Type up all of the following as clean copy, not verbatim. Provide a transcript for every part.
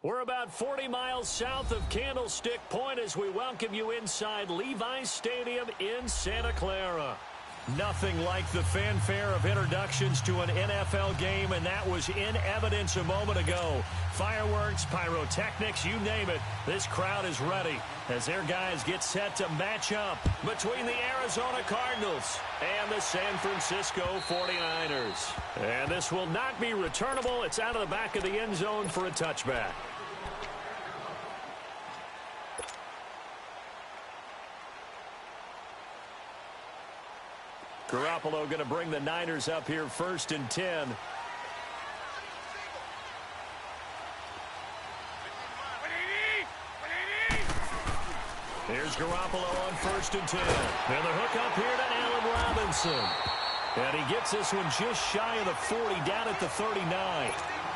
We're about 40 miles south of Candlestick Point as we welcome you inside Levi's Stadium in Santa Clara. Nothing like the fanfare of introductions to an NFL game, and that was in evidence a moment ago. Fireworks, pyrotechnics, you name it. This crowd is ready as their guys get set to match up between the Arizona Cardinals and the San Francisco 49ers. And this will not be returnable. It's out of the back of the end zone for a touchback. Garoppolo going to bring the Niners up here 1st and 10. Here's Garoppolo on 1st and 10. And the hook up here to Allen Robinson. And he gets this one just shy of the 40, down at the 39.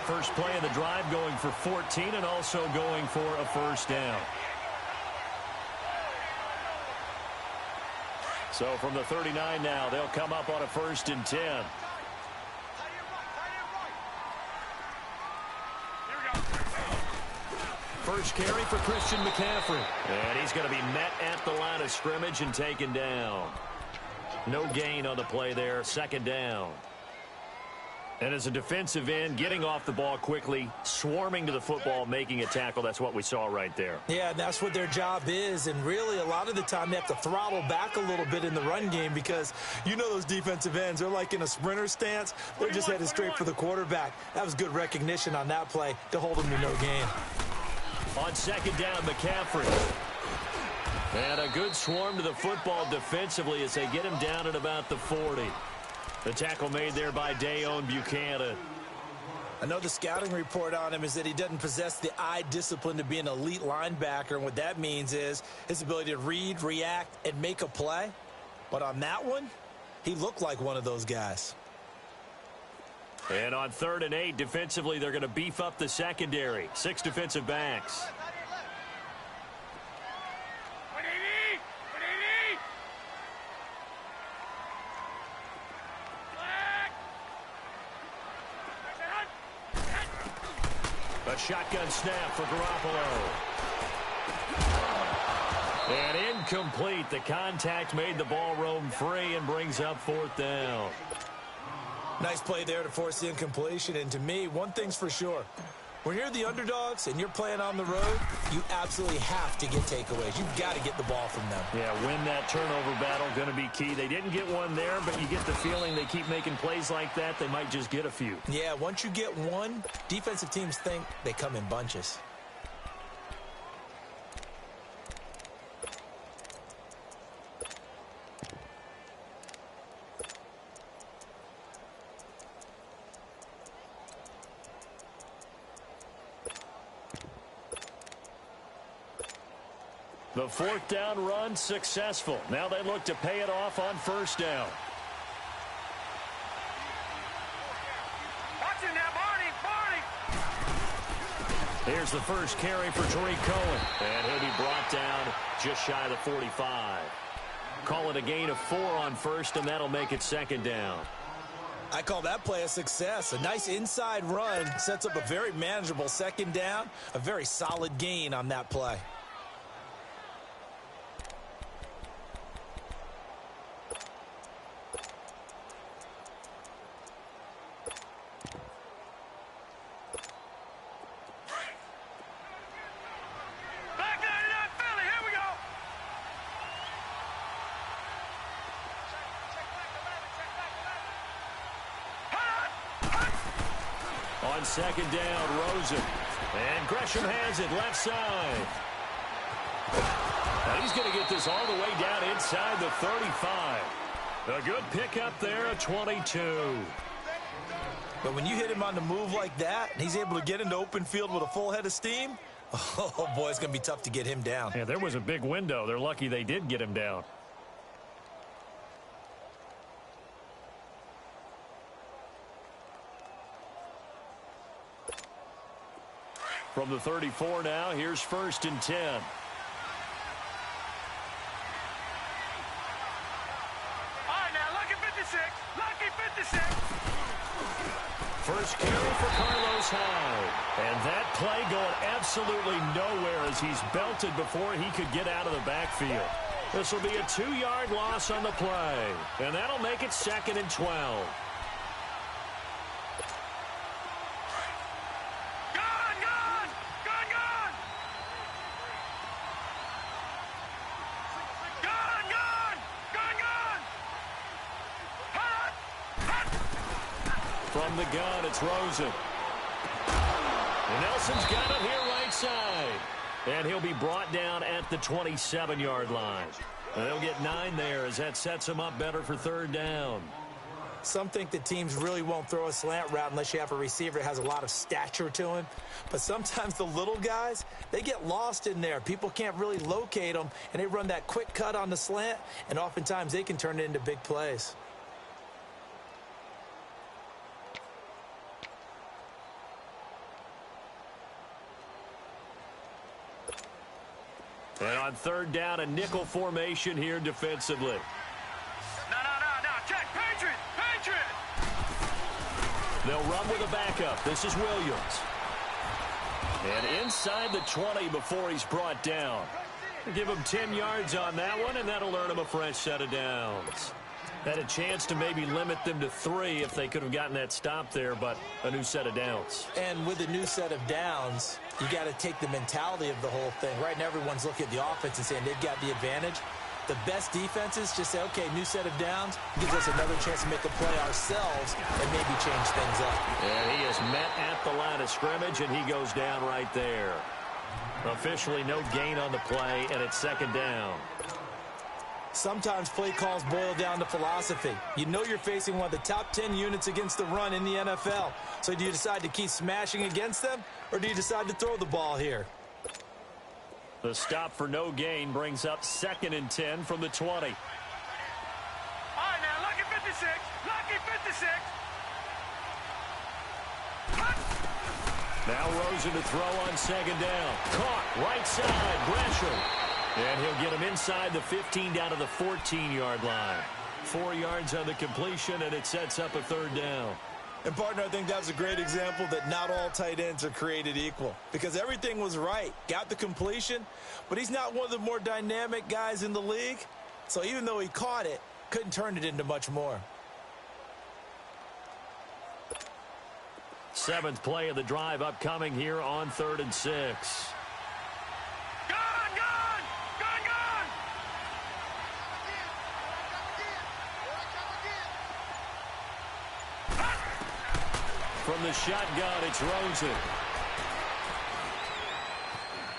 First play of the drive going for 14 and also going for a first down. So from the 39 now, they'll come up on a 1st and 10. First carry for Christian McCaffrey. And he's going to be met at the line of scrimmage and taken down. No gain on the play there, 2nd down. And as a defensive end, getting off the ball quickly, swarming to the football, making a tackle, that's what we saw right there. Yeah, and that's what their job is. And really, a lot of the time, they have to throttle back a little bit in the run game because you know those defensive ends, they're like in a sprinter stance. They're just headed straight for the quarterback. That was good recognition on that play to hold them to no gain. On 2nd down, McCaffrey. And a good swarm to the football defensively as they get him down at about the 40. The tackle made there by Dayon Buchanan. I know the scouting report on him is that he doesn't possess the eye discipline to be an elite linebacker, and what that means is his ability to read, react, and make a play. But on that one, he looked like one of those guys. And on 3rd and 8, defensively, they're going to beef up the secondary. 6 defensive backs. A shotgun snap for Garoppolo. And incomplete. The contact made the ball roam free and brings up 4th down. Nice play there to force the incompletion. And to me, one thing's for sure. When you're the underdogs and you're playing on the road, you absolutely have to get takeaways. You've got to get the ball from them. Yeah, win that turnover battle, going to be key. They didn't get one there, but you get the feeling they keep making plays like that, they might just get a few. Yeah, once you get one, defensive teams think they come in bunches. The 4th down run successful. Now they look to pay it off on 1st down. Watch it now, Barney! Here's the first carry for Tariq Cohen. And he'll be brought down just shy of the 45. Call it a gain of 4 on 1st, and that'll make it 2nd down. I call that play a success. A nice inside run sets up a very manageable 2nd down. A very solid gain on that play. On 2nd down, Rosen. And Gresham has it left side. And he's going to get this all the way down inside the 35. A good pickup there at 22. But when you hit him on the move like that, and he's able to get into open field with a full head of steam, oh boy, it's going to be tough to get him down. Yeah, there was a big window. They're lucky they did get him down. From the 34 now, here's 1st and 10. All right, now, lucky 56. Lucky 56. First carry for Carlos Hyde. And that play going absolutely nowhere as he's belted before he could get out of the backfield. This will be a 2-yard loss on the play, and that'll make it 2nd and 12. From the gun, it's Rosen. And Nelson's got it here right side. And he'll be brought down at the 27-yard line. And they'll get 9 there as that sets him up better for 3rd down. Some think that teams really won't throw a slant route unless you have a receiver that has a lot of stature to him. But sometimes the little guys, they get lost in there. People can't really locate them, and they run that quick cut on the slant, and oftentimes they can turn it into big plays. And on 3rd down, a nickel formation here defensively. No. Check. Patriot. They'll run with a backup. This is Williams. And inside the 20 before he's brought down. Give him 10 yards on that one, and that'll earn him a fresh set of downs. Had a chance to maybe limit them to 3 if they could have gotten that stop there, but a new set of downs. And with a new set of downs, you got to take the mentality of the whole thing. Right now, everyone's looking at the offense and saying they've got the advantage. The best defenses just say, okay, new set of downs, gives us another chance to make a play ourselves and maybe change things up. And he is met at the line of scrimmage, and he goes down right there. Officially no gain on the play, and it's 2nd down. Sometimes play calls boil down to philosophy. You know you're facing one of the top 10 units against the run in the NFL. So do you decide to keep smashing against them, or do you decide to throw the ball here? The stop for no gain brings up 2nd and 10 from the 20. All right, now, lucky 56. Lucky 56. Now Rosen to throw on 2nd down. Caught right side, Gresham. And he'll get him inside the 15 down to the 14-yard line. 4 yards on the completion, and it sets up a 3rd down. And, partner, I think that's a great example that not all tight ends are created equal. Because everything was right. Got the completion, but he's not one of the more dynamic guys in the league. So even though he caught it, couldn't turn it into much more. 7th play of the drive upcoming here on 3rd and 6. From the shotgun, it's Rosen.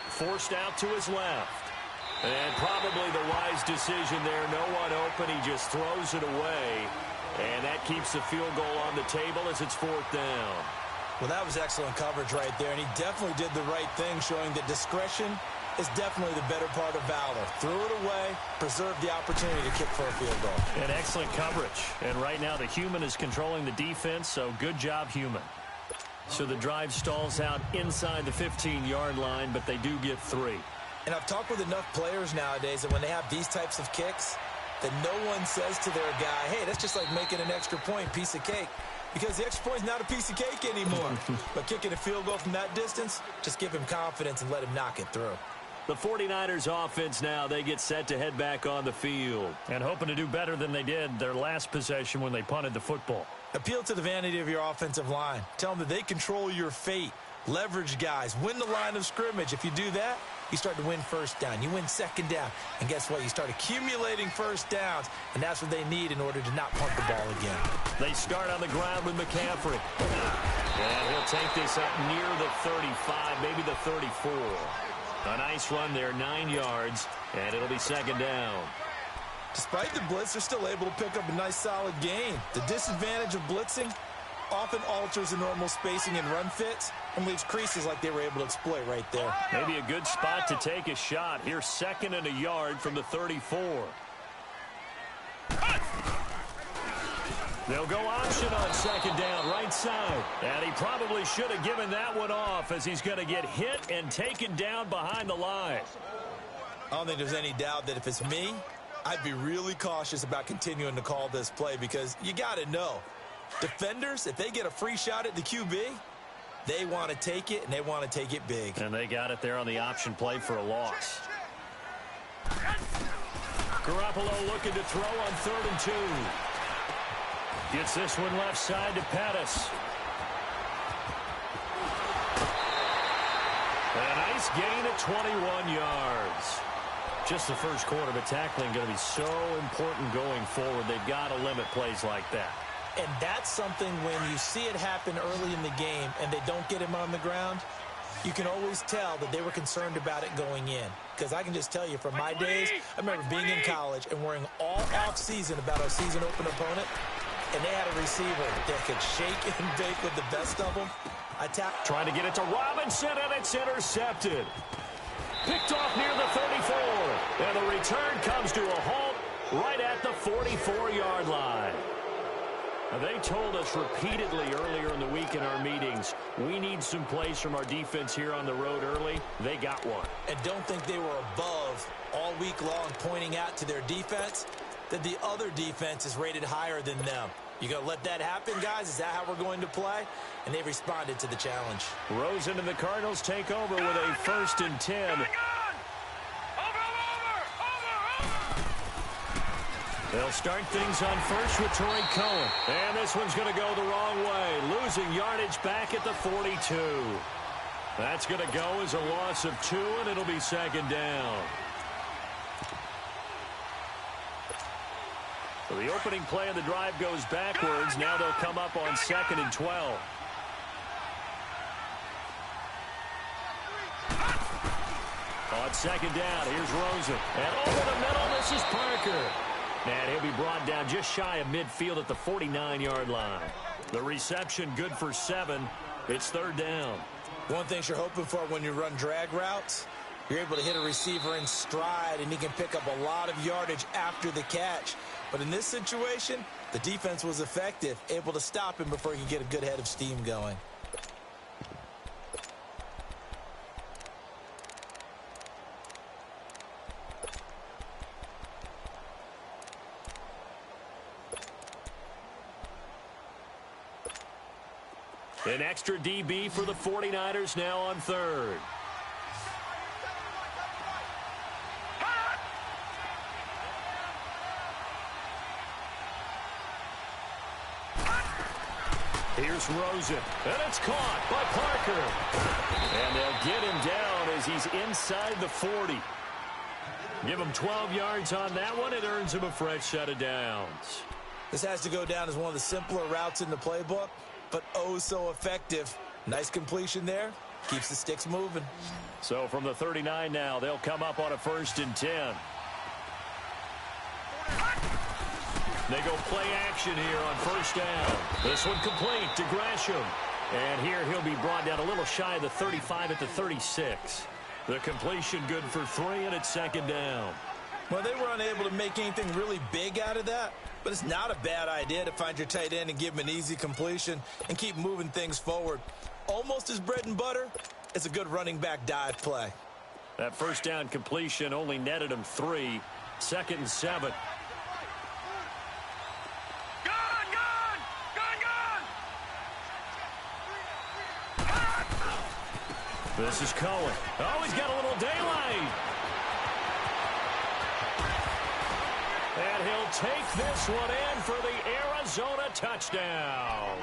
Forced out to his left. And probably the wise decision there. No one open. He just throws it away. And that keeps the field goal on the table as it's 4th down. Well, that was excellent coverage right there. And he definitely did the right thing, showing that discretion is definitely the better part of valor. Threw it away, preserved the opportunity to kick for a field goal. And excellent coverage. And right now the human is controlling the defense, so good job, human. So the drive stalls out inside the 15-yard line, but they do get 3. And I've talked with enough players nowadays that when they have these types of kicks, that no one says to their guy, hey, that's just like making an extra point, piece of cake. Because the extra point is not a piece of cake anymore. But kicking a field goal from that distance, just give him confidence and let him knock it through. The 49ers offense now, they get set to head back on the field. And hoping to do better than they did their last possession when they punted the football. Appeal to the vanity of your offensive line. Tell them that they control your fate. Leverage guys. Win the line of scrimmage. If you do that, you start to win 1st down. You win 2nd down. And guess what? You start accumulating 1st downs. And that's what they need in order to not punt the ball again. They start on the ground with McCaffrey. And he'll take this up near the 35, maybe the 34. A nice run there, 9 yards, and it'll be 2nd down. Despite the blitz, they're still able to pick up a nice solid gain. The disadvantage of blitzing often alters the normal spacing and run fits and leaves creases like they were able to exploit right there. Maybe a good spot to take a shot. Here's 2nd and a yard from the 34. They'll go option on 2nd down, right side. And he probably should have given that one off as he's going to get hit and taken down behind the line. I don't think there's any doubt that if it's me, I'd be really cautious about continuing to call this play because you got to know. Defenders, if they get a free shot at the QB, They want to take it, and they want to take it big. And they got it there on the option play for a loss. Garoppolo looking to throw on 3rd and 2. Gets this one left side to Pettis. A nice gain at 21 yards. Just the first quarter, but tackling going to be so important going forward. They've got to limit plays like that. And that's something when you see it happen early in the game and they don't get him on the ground, you can always tell that they were concerned about it going in. Because I can just tell you from my days, I remember being in college and worrying all off-season about our season open opponent, and they had a receiver that could shake and bake with the best of them. Trying to get it to Robinson, and it's intercepted. Picked off near the 34. And the return comes to a halt right at the 44-yard line. Now, they told us repeatedly earlier in the week in our meetings, we need some plays from our defense here on the road early. They got one. And don't think they were above all week long pointing out to their defense that the other defense is rated higher than them. You going to let that happen, guys? Is that how we're going to play? And they responded to the challenge. Rosen and the Cardinals take over with a 1st and 10. They'll start things on first with Torrey Cohen. And this one's going to go the wrong way. Losing yardage back at the 42. That's going to go as a loss of 2, and it'll be 2nd down. So the opening play of the drive goes backwards. Now they'll come up on 2nd and 12. On 2nd down, here's Rosen. And over the middle, this is Parker. And he'll be brought down just shy of midfield at the 49-yard line. The reception good for 7. It's 3rd down. One thing you're hoping for when you run drag routes, you're able to hit a receiver in stride, and he can pick up a lot of yardage after the catch. But in this situation, the defense was effective, able to stop him before he could get a good head of steam going. An extra DB for the 49ers now on 3rd. Here's Rosen, and it's caught by Parker. And they'll get him down as he's inside the 40. Give him 12 yards on that one. It earns him a fresh set of downs. This has to go down as one of the simpler routes in the playbook, but oh so effective. Nice completion there. Keeps the sticks moving. So from the 39 now, they'll come up on a 1st and 10. They go play action here on 1st down. This one complete to Gresham. And here he'll be brought down a little shy of the 35 at the 36. The completion good for 3, and it's 2nd down. Well, they were unable to make anything really big out of that, but it's not a bad idea to find your tight end and give him an easy completion and keep moving things forward. Almost as bread and butter, it's a good running back dive play. That 1st down completion only netted him 3. 2nd and 7. This is Cohen. Oh, he's got a little daylight. And he'll take this one in for the Arizona touchdown.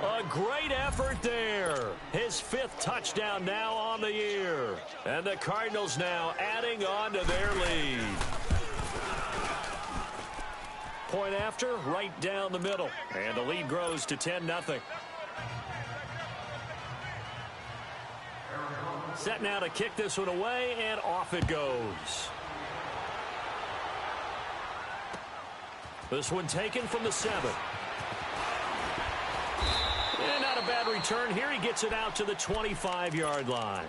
A great effort there. His 5th touchdown now on the year. And the Cardinals now adding on to their lead. Point after, right down the middle. And the lead grows to 10-0. Set now to kick this one away, and off it goes. This one taken from the 7. And not a bad return here. He gets it out to the 25-yard line.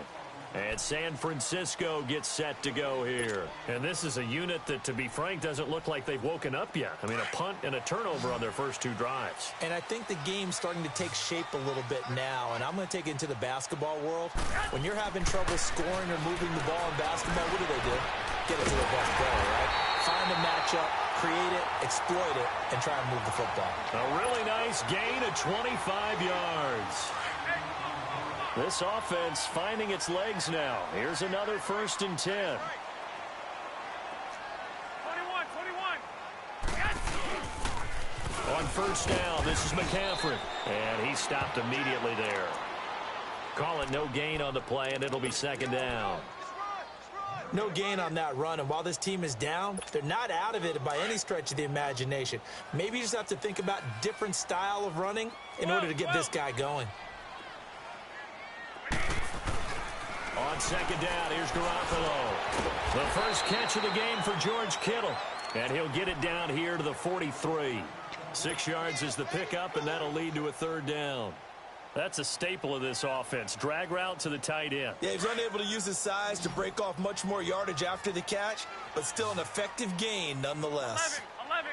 And San Francisco gets set to go here. And this is a unit that, to be frank, doesn't look like they've woken up yet. I mean, a punt and a turnover on their first 2 drives. And I think the game's starting to take shape a little bit now. And I'm going to take it into the basketball world. When you're having trouble scoring or moving the ball in basketball, what do? Get it to their best player, right? Find a matchup, create it, exploit it, and try and move the football. A really nice gain of 25 yards. This offense finding its legs now. Here's another 1st and 10. 21, 21. Yes! On 1st down, this is McCaffrey. And he stopped immediately there. Call it no gain on the play, and it'll be 2nd down. No gain on that run, and while this team is down, they're not out of it by any stretch of the imagination. Maybe you just have to think about different style of running in order to get this guy going. On 2nd down, here's Garoppolo. The first catch of the game for George Kittle. And he'll get it down here to the 43. 6 yards is the pickup, and that'll lead to a 3rd down. That's a staple of this offense. Drag route to the tight end. Yeah, he's unable to use his size to break off much more yardage after the catch, but still an effective gain nonetheless. 11.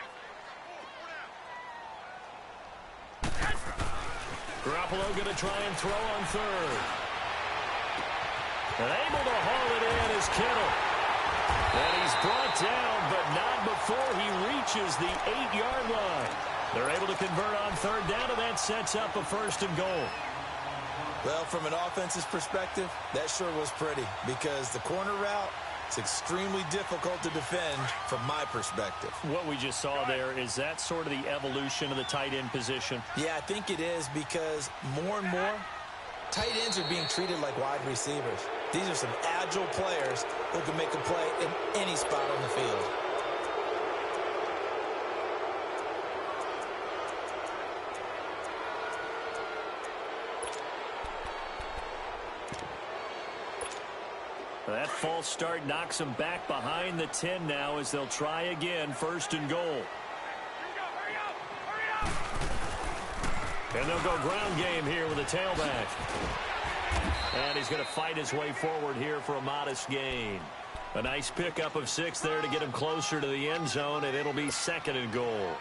Garoppolo going to try and throw on 3rd. And able to haul it in is Kittle. And he's brought down, but not before he reaches the 8-yard line. They're able to convert on 3rd down, and that sets up a 1st and goal. Well, from an offense's perspective, that sure was pretty because the corner route is extremely difficult to defend from my perspective. What we just saw there, is that sort of the evolution of the tight end position? Yeah, I think it is because more and more, tight ends are being treated like wide receivers. These are some agile players who can make a play in any spot on the field. That false start knocks them back behind the 10 now as they'll try again, 1st and goal. Hurry up! And they'll go ground game here with a tailback. And he's going to fight his way forward here for a modest gain. A nice pickup of 6 there to get him closer to the end zone, and it'll be 2nd and goal.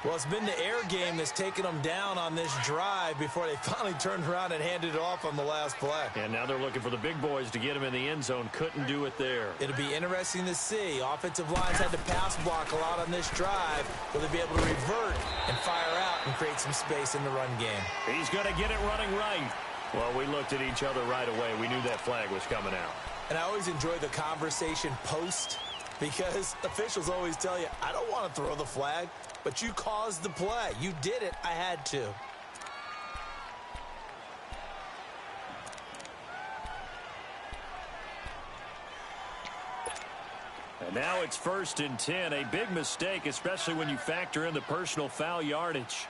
Well, it's been the air game that's taken them down on this drive before they finally turned around and handed it off on the last play. And now they're looking for the big boys to get him in the end zone. Couldn't do it there. It'll be interesting to see. Offensive lines had to pass block a lot on this drive. Will they be able to revert and fire out and create some space in the run game? He's going to get it running right. Well, we looked at each other right away. We knew that flag was coming out. And I always enjoy the conversation post because officials always tell you, I don't want to throw the flag, but you caused the play. You did it. I had to. And now it's 1st and 10. A big mistake, especially when you factor in the personal foul yardage.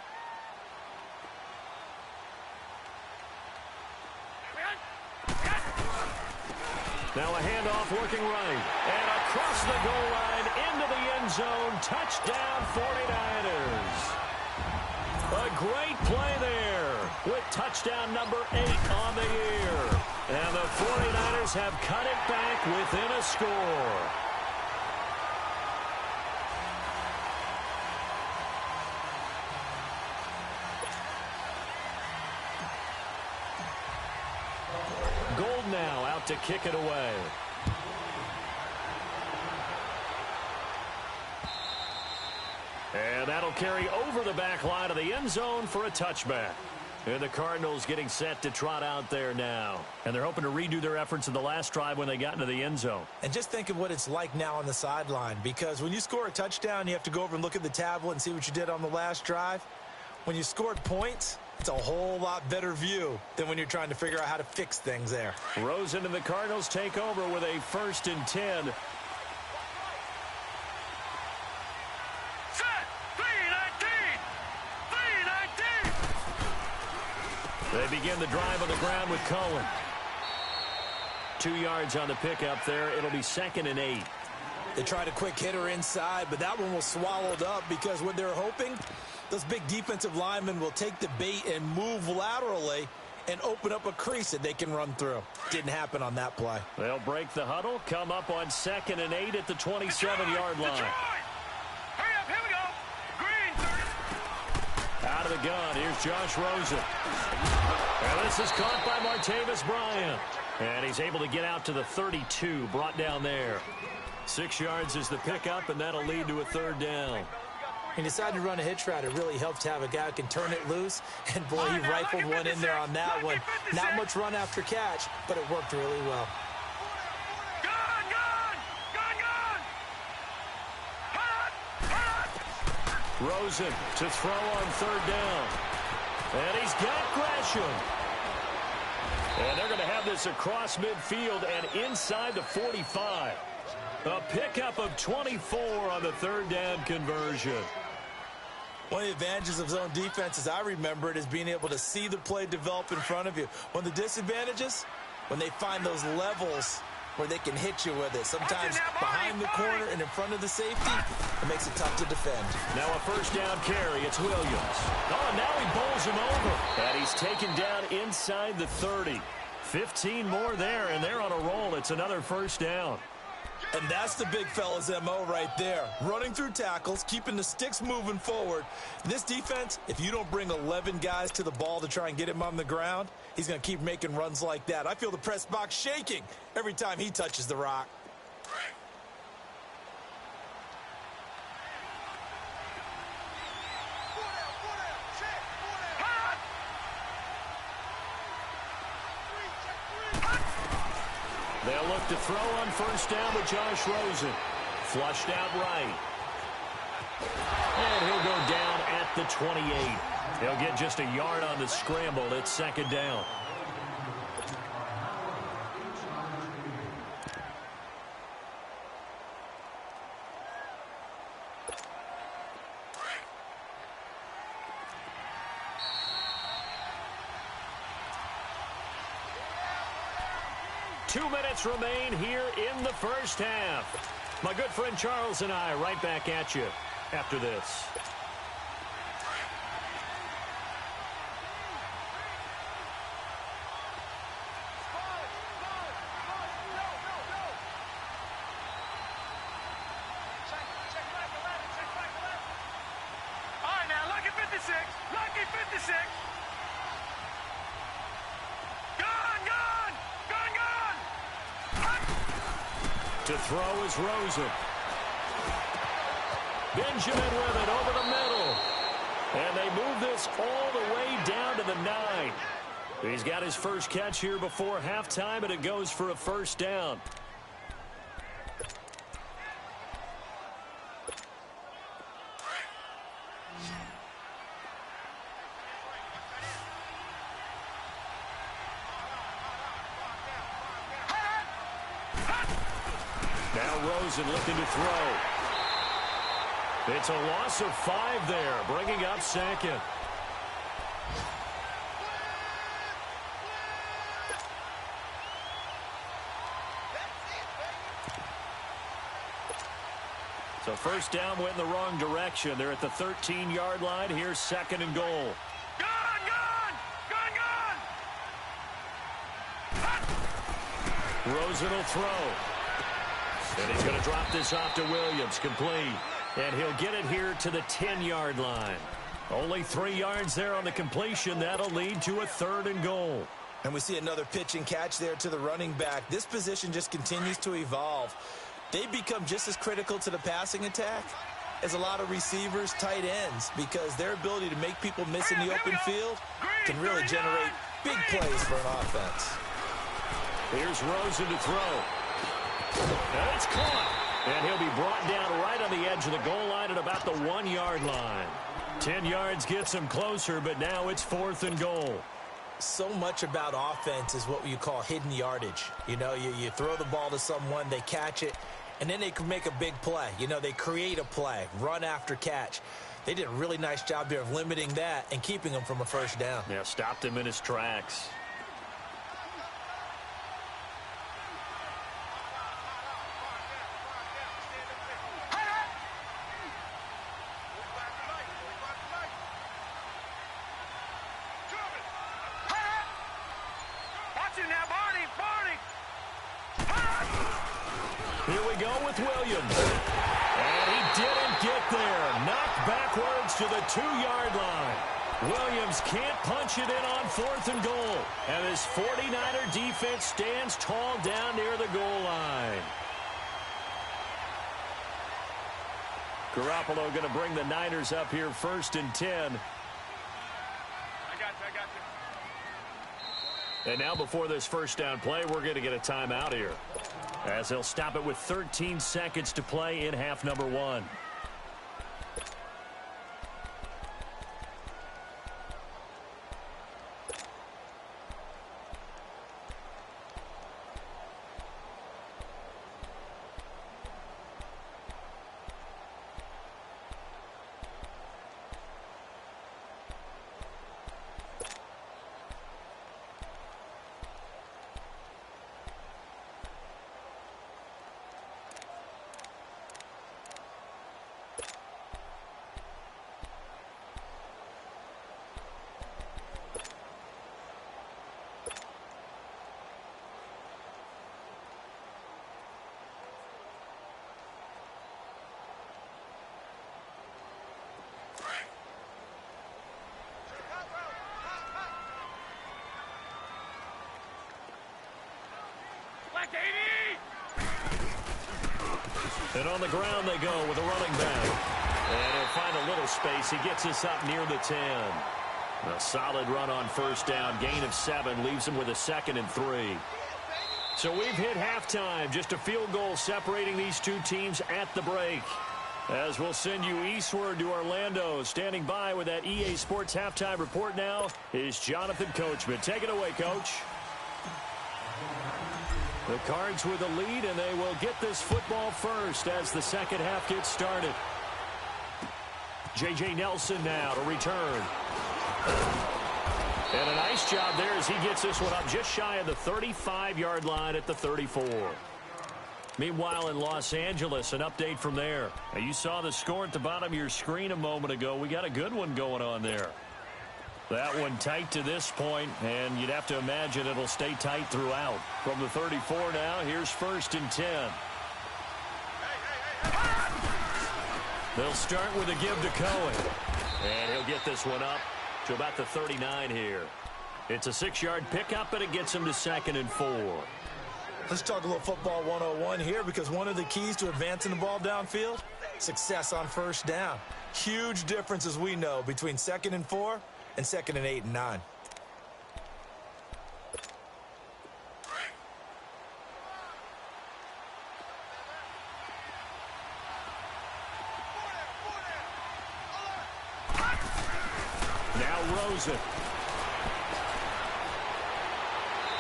Now a handoff working right. And across the goal line into the end zone. Touchdown 49ers. A great play there with touchdown number 8 on the year. And the 49ers have cut it back within a score. Gold now out to kick it away. And that'll carry over the back line of the end zone for a touchback. And the Cardinals getting set to trot out there now. And they're hoping to redo their efforts in the last drive when they got into the end zone. And just think of what it's like now on the sideline, because when you score a touchdown, you have to go over and look at the tablet and see what you did on the last drive. When you scored points, it's a whole lot better view than when you're trying to figure out how to fix things there. Rosen and the Cardinals take over with a 1st and 10. Set! 319! 319! They begin the drive on the ground with Cohen. 2 yards on the pickup there. It'll be 2nd and 8. They tried a quick hitter inside, but that one was swallowed up because what they're hoping, those big defensive linemen will take the bait and move laterally and open up a crease that they can run through. Didn't happen on that play. They'll break the huddle, come up on 2nd and 8 at the 27-yard line. Hurry up, here we go! Green! Out of the gun, here's Josh Rosen. And this is caught by Martavis Bryant. And he's able to get out to the 32, brought down there. 6 yards is the pickup, and that'll lead to a 3rd down. He decided to run a hitch route. It really helped to have a guy who can turn it loose. And, boy, he rifled one in there on that one. Not much run after catch, but it worked really well. Rosen to throw on third down. And he's got Gresham. And they're going to have this across midfield and inside the 45. A pickup of 24 on the third down conversion. One of the advantages of zone defense, as I remember it, is being able to see the play develop in front of you. One of the disadvantages, when they find those levels where they can hit you with it. Sometimes behind the corner and in front of the safety, it makes it tough to defend. Now a first down carry. It's Williams. Oh, now he bowls him over. And he's taken down inside the 30. 15 more there, and they're on a roll. It's another first down. And that's the big fella's MO right there. Running through tackles, keeping the sticks moving forward. This defense, if you don't bring 11 guys to the ball to try and get him on the ground, he's going to keep making runs like that. I feel the press box shaking every time he touches the rock. They'll look to throw on first down with Josh Rosen. Flushed out right. And he'll go down at the 28. He'll get just a yard on the scramble. It's second down. Two minutes remain here in the first half. My good friend Charles and I right back at you after this. All right, now, lucky 56. Lucky 56. To throw is Rosen. Benjamin with it over the middle. And they move this all the way down to the 9. He's got his first catch here before halftime, and it goes for a first down. Rosen looking to throw. It's a loss of 5 there, bringing up second. So first down went in the wrong direction. They're at the 13-yard line. Here's second and goal. Rosen will throw. And he's going to drop this off to Williams, complete. And he'll get it here to the 10-yard line. Only 3 yards there on the completion. That'll lead to a third and goal. And we see another pitch and catch there to the running back. This position just continues to evolve. They become just as critical to the passing attack as a lot of receivers, tight ends, because their ability to make people miss in the open field can really generate big plays for an offense. Here's Rosen to throw. And it's caught. And he'll be brought down right on the edge of the goal line at about the 1-yard line. 10 yards gets him closer, but now it's fourth and goal. So much about offense is what you call hidden yardage. You know, you throw the ball to someone, they catch it, and then they can make a big play. You know, they create a play, run after catch. They did a really nice job there of limiting that and keeping him from a first down. Yeah, stopped him in his tracks. Here we go with Williams. And he didn't get there. Knocked backwards to the 2-yard line. Williams can't punch it in on fourth and goal. And his 49er defense stands tall down near the goal line. Garoppolo going to bring the Niners up here 1st and 10. I got you. And now before this first down play, we're going to get a timeout here, as they'll stop it with 13 seconds to play in half number 1. And on the ground they go with a running back. And he'll find a little space. He gets us up near the 10. A solid run on first down. Gain of 7 leaves him with a 2nd and 3. So we've hit halftime. Just a field goal separating these two teams at the break. As we'll send you eastward to Orlando. Standing by with that EA Sports halftime report now is Jonathan Coachman. Take it away, Coach. The Cards with the lead, and they will get this football first as the second half gets started. J.J. Nelson now to return. And a nice job there as he gets this one up just shy of the 35-yard line at the 34. Meanwhile, in Los Angeles, an update from there. Now, you saw the score at the bottom of your screen a moment ago. We got a good one going on there. That one tight to this point, and you'd have to imagine it'll stay tight throughout. From the 34 now, here's 1st and 10. They'll start with a give to Cohen. And he'll get this one up to about the 39 here. It's a 6-yard pickup, and it gets him to 2nd and 4. Let's talk a little football 101 here, because one of the keys to advancing the ball downfield, success on first down. Huge difference, as we know, between 2nd and 4 and 2nd and 8 and 9. Now Rosen.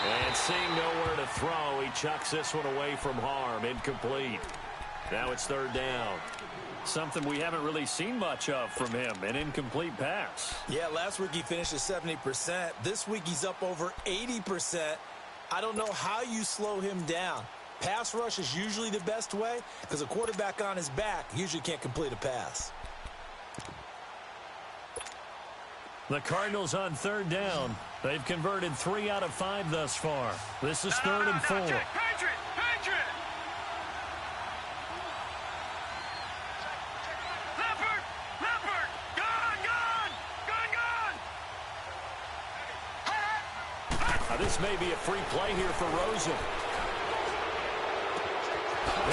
And seeing nowhere to throw, he chucks this one away from harm. Incomplete. Now it's 3rd down. Something we haven't really seen much of from him, an incomplete pass. Yeah, last week he finished at 70%. This week he's up over 80%. I don't know how you slow him down. Pass rush is usually the best way, because a quarterback on his back usually can't complete a pass. The Cardinals on 3rd down. They've converted 3 out of 5 thus far. This is 3rd and 4. Patriot! Leopard! Gone! Now this may be a free play here for Rosen.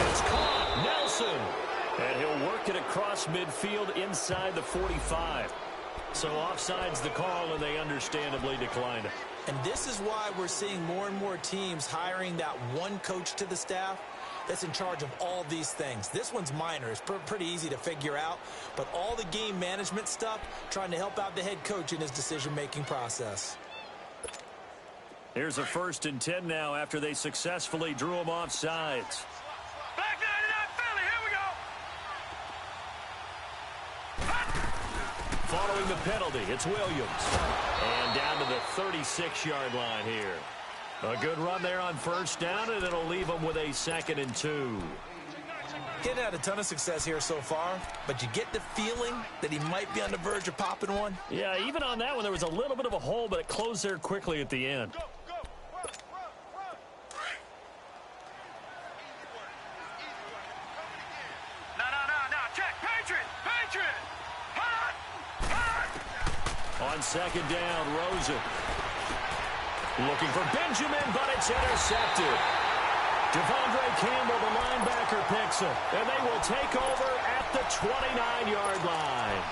It's caught. Nelson. And he'll work it across midfield inside the 45. So offside's the call, and they understandably declined it. And this is why we're seeing more and more teams hiring that one coach to the staff that's in charge of all these things. This one's minor. It's pretty easy to figure out. But all the game management stuff, trying to help out the head coach in his decision-making process. Here's a 1st and 10 now after they successfully drew him off sides. Back 99 Philly, here we go! Following the penalty, it's Williams. And down to the 36-yard line here. A good run there on first down, and it'll leave them with a 2nd and 2. He hadn't had a ton of success here so far, but you get the feeling that he might be on the verge of popping one. Yeah, even on that one, there was a little bit of a hole, but it closed there quickly at the end. On 2nd down, Rosen. Looking for Benjamin, but it's intercepted. Devondre Campbell, the linebacker, picks him. And they will take over at the 29-yard line.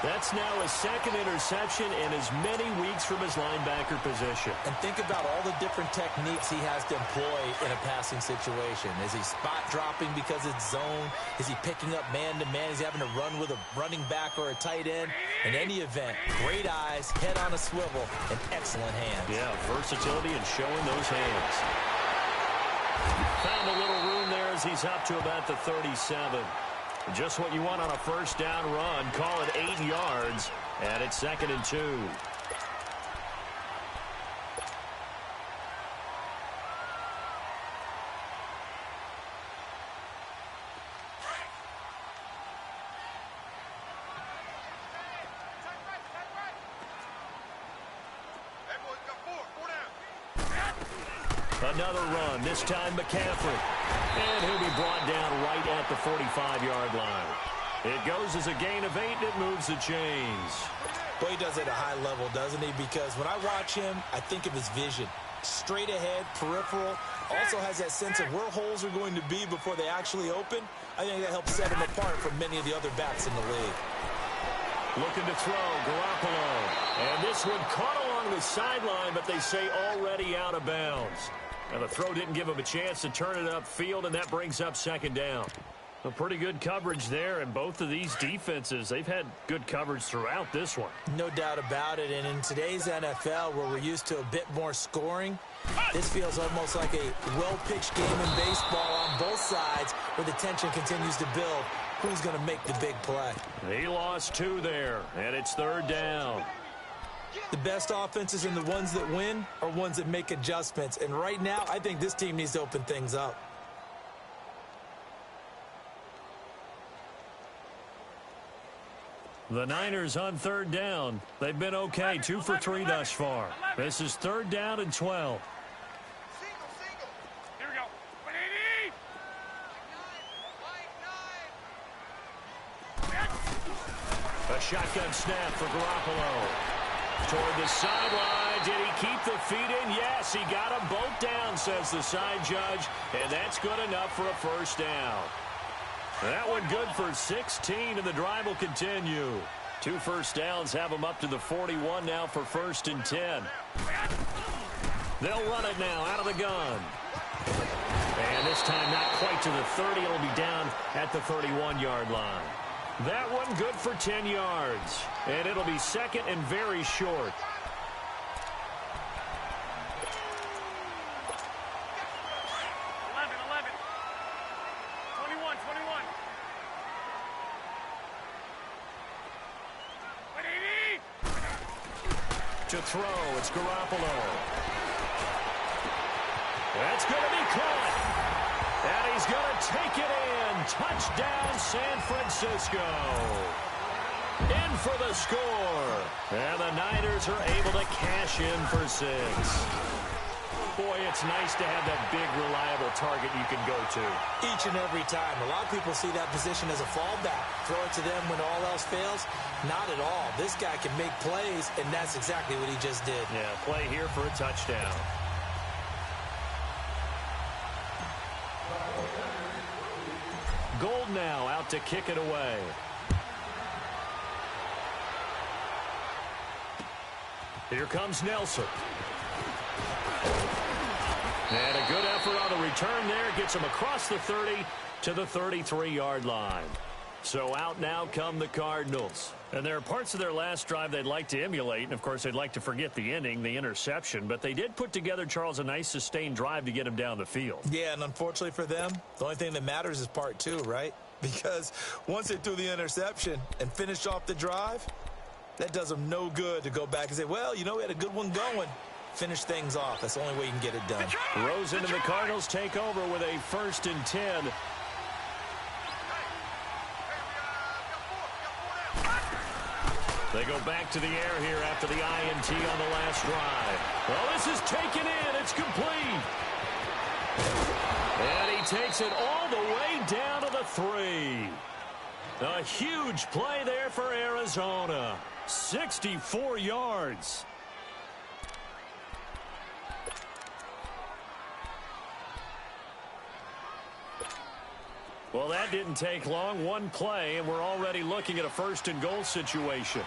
That's now his second interception in as many weeks from his linebacker position. And think about all the different techniques he has to employ in a passing situation. Is he spot dropping because it's zone? Is he picking up man-to-man? Is he having to run with a running back or a tight end? In any event, great eyes, head on a swivel, and excellent hands. Yeah, versatility and showing those hands. Found a little room there as he's up to about the 37. Just what you want on a first down run. Call it 8 yards, and it's 2nd and 2. Another run, this time McCaffrey. And he'll be brought down right at the 45-yard line. It goes as a gain of 8, and it moves the chains. Boy, he does it at a high level, doesn't he? Because when I watch him, I think of his vision. Straight ahead, peripheral. Also has that sense of where holes are going to be before they actually open. I think that helps set him apart from many of the other backs in the league. Looking to throw, Garoppolo. And this one caught along the sideline, but they say already out of bounds. Now, the throw didn't give him a chance to turn it upfield, and that brings up 2nd down. A pretty good coverage there, and both of these defenses, they've had good coverage throughout this one. No doubt about it, and in today's NFL, where we're used to a bit more scoring, this feels almost like a well-pitched game in baseball on both sides, where the tension continues to build. Who's going to make the big play? He lost 2 there, and it's 3rd down. The best offenses and the ones that win are ones that make adjustments. And right now, I think this team needs to open things up. The Niners on 3rd down. They've been okay, 2 for 3 thus far. This is 3rd down and 12. Here we go. A shotgun snap for Garoppolo. Toward the sideline. Did he keep the feet in? Yes, he got them both down, says the side judge. And that's good enough for a first down. That one good for 16, and the drive will continue. 2 first downs have them up to the 41 now for 1st and 10. They'll run it now out of the gun. And this time not quite to the 30. It'll be down at the 31-yard line. That one good for 10 yards. And it'll be 2nd and very short. To throw, it's Garoppolo. That's going to be caught. And he's going to take it in. Touchdown, San Francisco. In for the score. And the Niners are able to cash in for 6. Boy, it's nice to have that big, reliable target you can go to. Each and every time. A lot of people see that position as a fallback. Throw it to them when all else fails. Not at all. This guy can make plays, and that's exactly what he just did. Yeah, play here for a touchdown. Gold now out to kick it away. Here comes Nelson. And a good effort on the return there. Gets him across the 30 to the 33-yard line. So out now come the Cardinals. And there are parts of their last drive they'd like to emulate. And, of course, they'd like to forget the ending, the interception. But they did put together, Charles, a nice sustained drive to get him down the field. Yeah, and unfortunately for them, the only thing that matters is part 2, right? Because once they threw the interception and finished off the drive, that does them no good to go back and say, well, you know, we had a good one going. Finish things off. That's the only way you can get it done. Rosen and the Cardinals take over with a 1st and 10. They go back to the air here after the INT on the last drive. Well, this is taken in. It's complete. And he takes it all the way down to the 3. A huge play there for Arizona. 64 yards. Well, that didn't take long. One play, and we're already looking at a first-and-goal situation.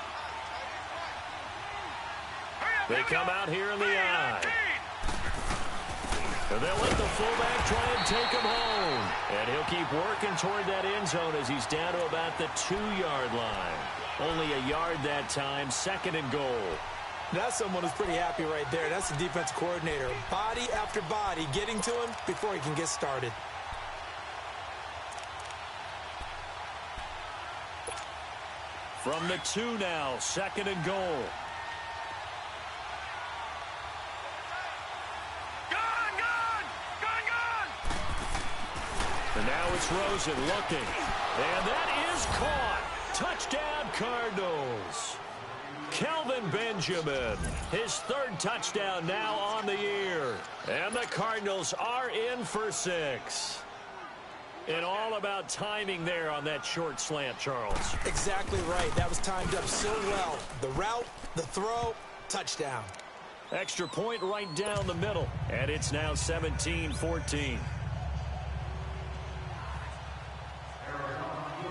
They come out here in the I. And they'll let the fullback try and take him home. And he'll keep working toward that end zone as he's down to about the 2-yard line. Only a yard that time, second and goal. That's someone who's pretty happy right there. That's the defense coordinator. Body after body getting to him before he can get started. From the 2 now, second and goal. And now it's Rosen looking. And that is caught. Touchdown, Cardinals. Kelvin Benjamin, his 3rd touchdown now on the year. And the Cardinals are in for 6. And all about timing there on that short slant, Charles. Exactly right. That was timed up so well. The route, the throw, touchdown. Extra point right down the middle. And it's now 17-14.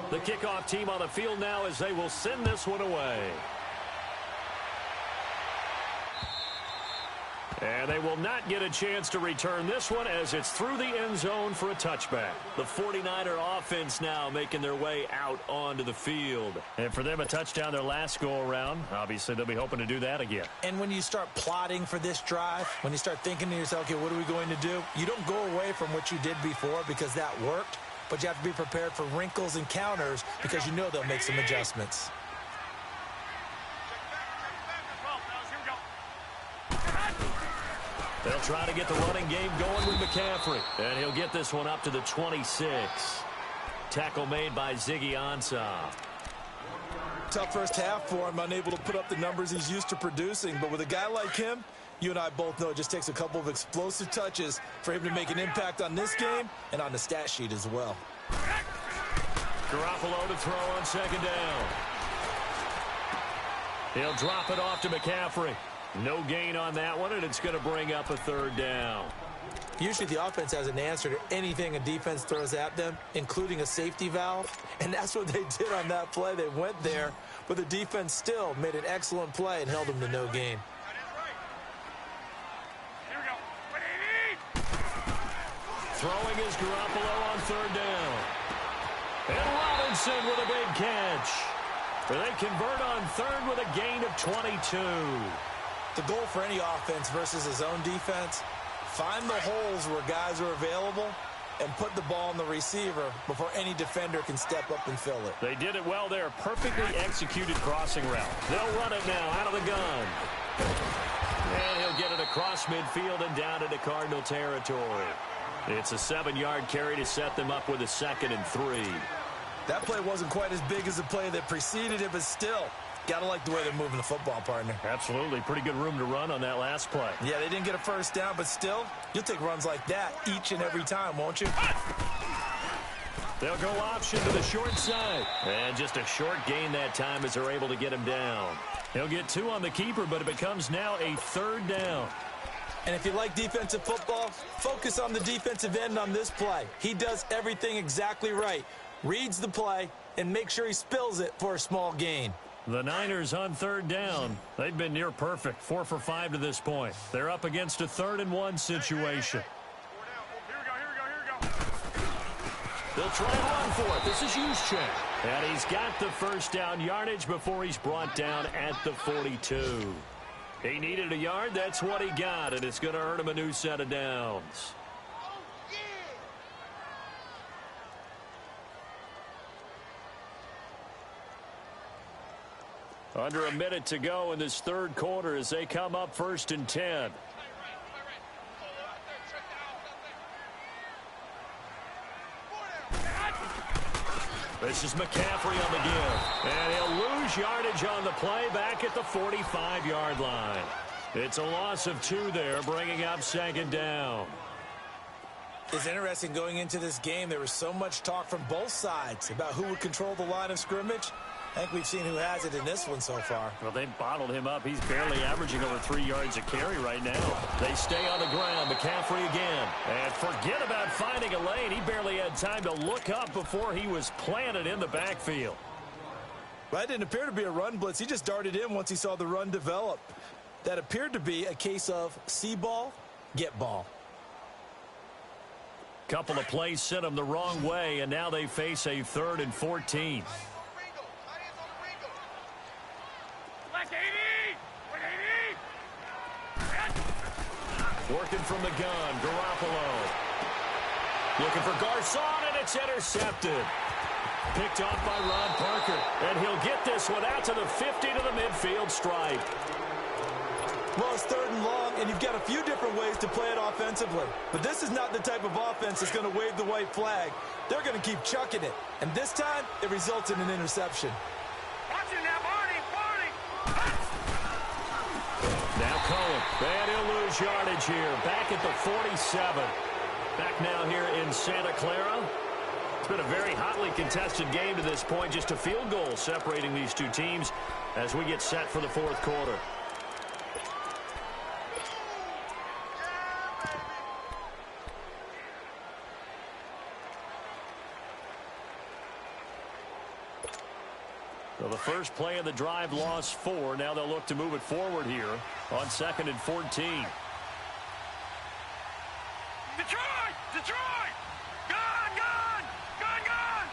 The kickoff team on the field now as they will send this one away. And they will not get a chance to return this one as it's through the end zone for a touchback. The 49er offense now making their way out onto the field. And for them, a touchdown their last go-around. Obviously, they'll be hoping to do that again. And when you start plotting for this drive, when you start thinking to yourself, okay, what are we going to do? You don't go away from what you did before because that worked. But you have to be prepared for wrinkles and counters because you know they'll make some adjustments. They'll try to get the running game going with McCaffrey. And he'll get this one up to the 26. Tackle made by Ziggy Ansah. Tough first half for him, unable to put up the numbers he's used to producing. But with a guy like him, you and I both know it just takes a couple of explosive touches for him to make an impact on this game and on the stat sheet as well. Garoppolo to throw on second down. He'll drop it off to McCaffrey. No gain on that one, and it's going to bring up a 3rd down. Usually the offense has an answer to anything a defense throws at them, including a safety valve. And that's what they did on that play. They went there, but the defense still made an excellent play and held them to no gain. Throwing is Garoppolo on 3rd down. And Robinson with a big catch. They convert on 3rd with a gain of 22. The goal for any offense versus his own defense, find the holes where guys are available and put the ball on the receiver before any defender can step up and fill it. They did it well there. Perfectly executed crossing route. They'll run it now out of the gun. And he'll get it across midfield and down into Cardinal territory. It's a 7-yard carry to set them up with a 2nd and 3. That play wasn't quite as big as the play that preceded it, but still, got to like the way they're moving the football, partner. Absolutely. Pretty good room to run on that last play. Yeah, they didn't get a first down, but still, you'll take runs like that each and every time, won't you? They'll go option to the short side. And just a short gain that time as they're able to get him down. He'll get 2 on the keeper, but it becomes now a 3rd down. And if you like defensive football, focus on the defensive end on this play. He does everything exactly right. Reads the play and makes sure he spills it for a small gain. The Niners on 3rd down. They've been near perfect, 4 for 5 to this point. They're up against a 3rd and 1 situation. They'll try and run for it. This is Juszczyk. And he's got the first down yardage before he's brought down at the 42. He needed a yard. That's what he got, and it's going to earn him a new set of downs. Under a minute to go in this 3rd quarter as they come up 1st and 10. This is McCaffrey on the give. And he'll lose yardage on the play back at the 45-yard line. It's a loss of 2 there, bringing up 2nd down. It's interesting going into this game. There was so much talk from both sides about who would control the line of scrimmage. I think we've seen who has it in this one so far. Well, they've bottled him up. He's barely averaging over 3 yards a carry right now. They stay on the ground. McCaffrey again. And forget about finding a lane. He barely had time to look up before he was planted in the backfield. Well, that didn't appear to be a run blitz. He just darted in once he saw the run develop. That appeared to be a case of see ball, get ball. Couple of plays sent them the wrong way, and now they face a 3rd and 14. Working from the gun, Garoppolo. Looking for Garcon, and it's intercepted. Picked off by Ron Parker, and he'll get this one out to the 50 to the midfield stripe. Well, it's 3rd and long, and you've got a few different ways to play it offensively. But this is not the type of offense that's going to wave the white flag. They're going to keep chucking it. And this time, it results in an interception. Watch it now, Barney! Now Cohen, and he'll lose yardage here. Back at the 47. Back now here in Santa Clara. It's been a very hotly contested game to this point. Just a field goal separating these two teams as we get set for the 4th quarter. Well, the first play of the drive lost 4. Now they'll look to move it forward here on 2nd and 14. Detroit! Detroit! Gone! Gone! Gone! Gone!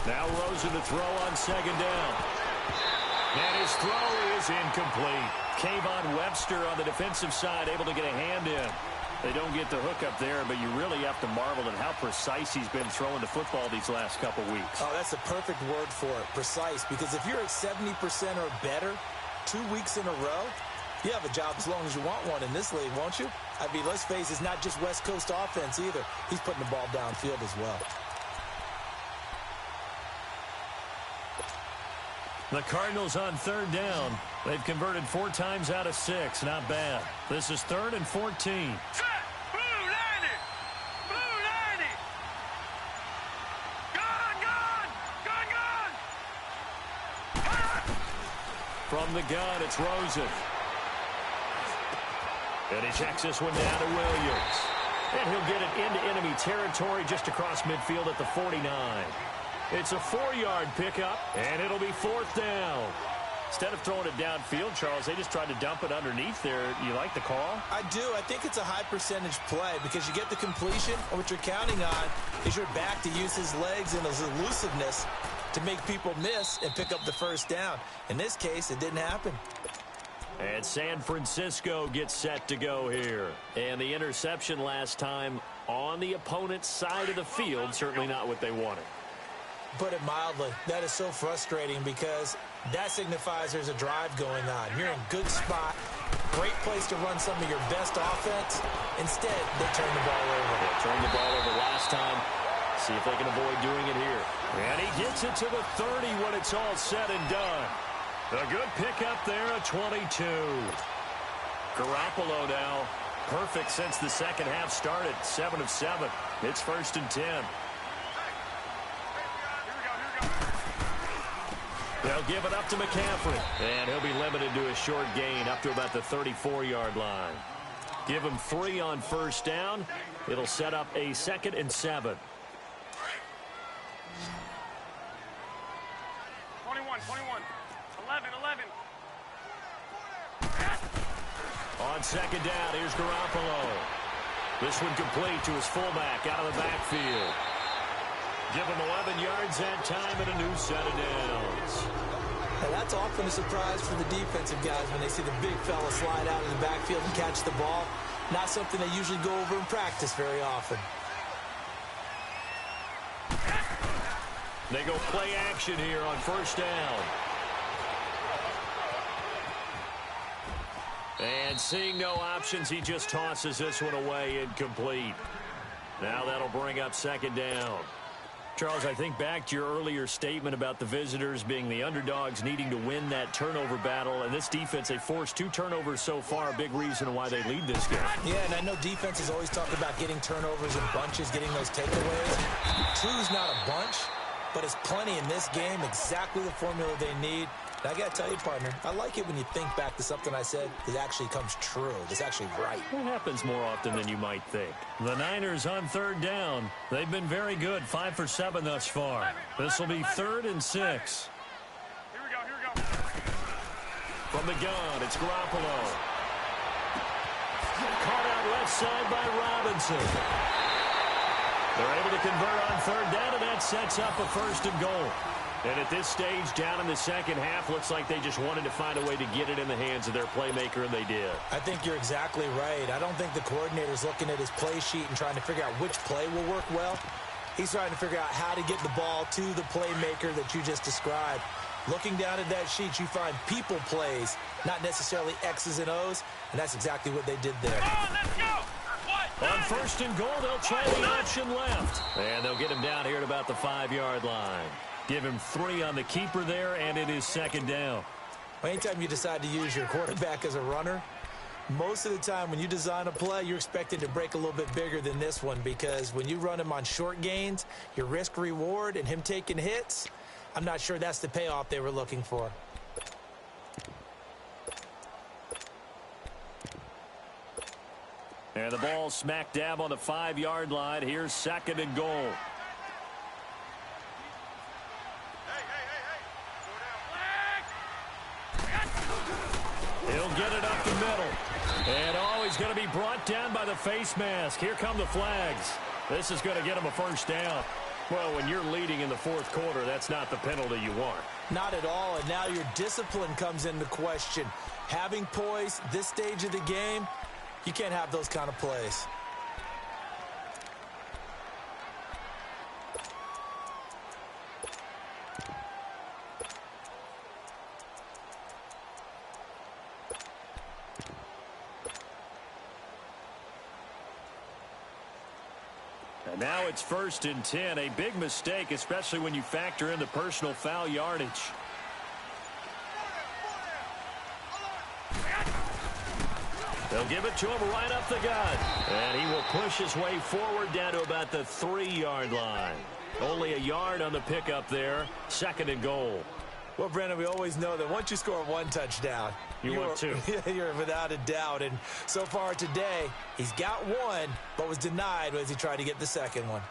Now Rosen to throw on 2nd down. And his throw is incomplete. Kayvon Webster on the defensive side able to get a hand in. They don't get the hook up there, but you really have to marvel at how precise he's been throwing the football these last couple weeks. Oh, that's the perfect word for it, precise, because if you're at 70% or better 2 weeks in a row, you have a job as long as you want one in this league, won't you? I mean, let's face it, it's not just West Coast offense either. He's putting the ball downfield as well. The Cardinals on 3rd down. They've converted 4 times out of 6. Not bad. This is 3rd and 14. Set! Blue 90! Blue 90! Gone! Gone! Gone! Gone! From the gun, it's Rosen. And he checks this one down to Williams. And he'll get it into enemy territory just across midfield at the 49. It's a 4-yard pickup, and it'll be 4th down. Instead of throwing it downfield, Charles, they just tried to dump it underneath there. You like the call? I do. I think it's a high-percentage play because you get the completion, and what you're counting on is your back to use his legs and his elusiveness to make people miss and pick up the 1st down. In this case, it didn't happen. And San Francisco gets set to go here. And the interception last time on the opponent's side of the field, certainly not what they wanted. Put it mildly, that is so frustrating because that signifies there's a drive going on. You're in good spot, great place to run some of your best offense. Instead, they turn the ball over. They turned the ball over last time. See if they can avoid doing it here. And he gets it to the 30 when it's all said and done. A good pickup there at 22. Garoppolo now, perfect since the second half started. 7 of 7. It's 1st and 10. They'll give it up to McCaffrey. And he'll be limited to a short gain up to about the 34-yard line. Give him 3 on 1st down. It'll set up a 2nd and 7. 21, 11, 11. On 2nd down, here's Garoppolo. This one complete to his fullback out of the backfield. Give him 11 yards that time and a new set of downs. And that's often a surprise for the defensive guys when they see the big fella slide out of the backfield and catch the ball. Not something they usually go over in practice very often. They go play action here on 1st down. And seeing no options, he just tosses this one away incomplete. Now that'll bring up 2nd down. Charles, I think back to your earlier statement about the visitors being the underdogs needing to win that turnover battle. And this defense, they forced 2 turnovers so far, a big reason why they lead this game. Yeah, and I know defenses always talk about getting turnovers in bunches, getting those takeaways. 2's not a bunch, but it's plenty in this game, exactly the formula they need. And I got to tell you, partner, I like it when you think back to something I said that actually comes true. That's actually right. It happens more often than you might think. The Niners on third down. They've been very good, 5 for 7 thus far. This will be 3rd and 6. Here we go. From the gun, it's Garoppolo. Caught out left side by Robinson. They're able to convert on third down, and that sets up a 1st and goal. And at this stage, down in the second half, looks like they just wanted to find a way to get it in the hands of their playmaker, and they did. I think you're exactly right. I don't think the coordinator's looking at his play sheet and trying to figure out which play will work well. He's trying to figure out how to get the ball to the playmaker that you just described. Looking down at that sheet, you find people plays, not necessarily X's and O's, and that's exactly what they did there. Come on, let's go. On 1st and goal, they'll try the option left. And they'll get him down here at about the 5-yard line. Give him 3 on the keeper there, and it is 2nd down. Well, anytime you decide to use your quarterback as a runner, most of the time when you design a play, you're expected to break a little bit bigger than this one, because when you run him on short gains, your risk-reward and him taking hits, I'm not sure that's the payoff they were looking for. And the ball smack dab on the 5-yard line. Here's 2nd and goal. He'll get it up the middle. And he's going to be brought down by the face mask. Here come the flags. This is going to get him a 1st down. Well, when you're leading in the 4th quarter, that's not the penalty you want. Not at all, and now your discipline comes into question. Having poise this stage of the game, you can't have those kind of plays. And now it's 1st and 10. A big mistake, especially when you factor in the personal foul yardage. They'll give it to him right up the gut. And he will push his way forward down to about the 3-yard line. Only a yard on the pickup there. 2nd and goal. Well, Brandon, we always know that once you score 1 touchdown, you're 2. You're without a doubt. And so far today, he's got 1, but was denied as he tried to get the 2nd one.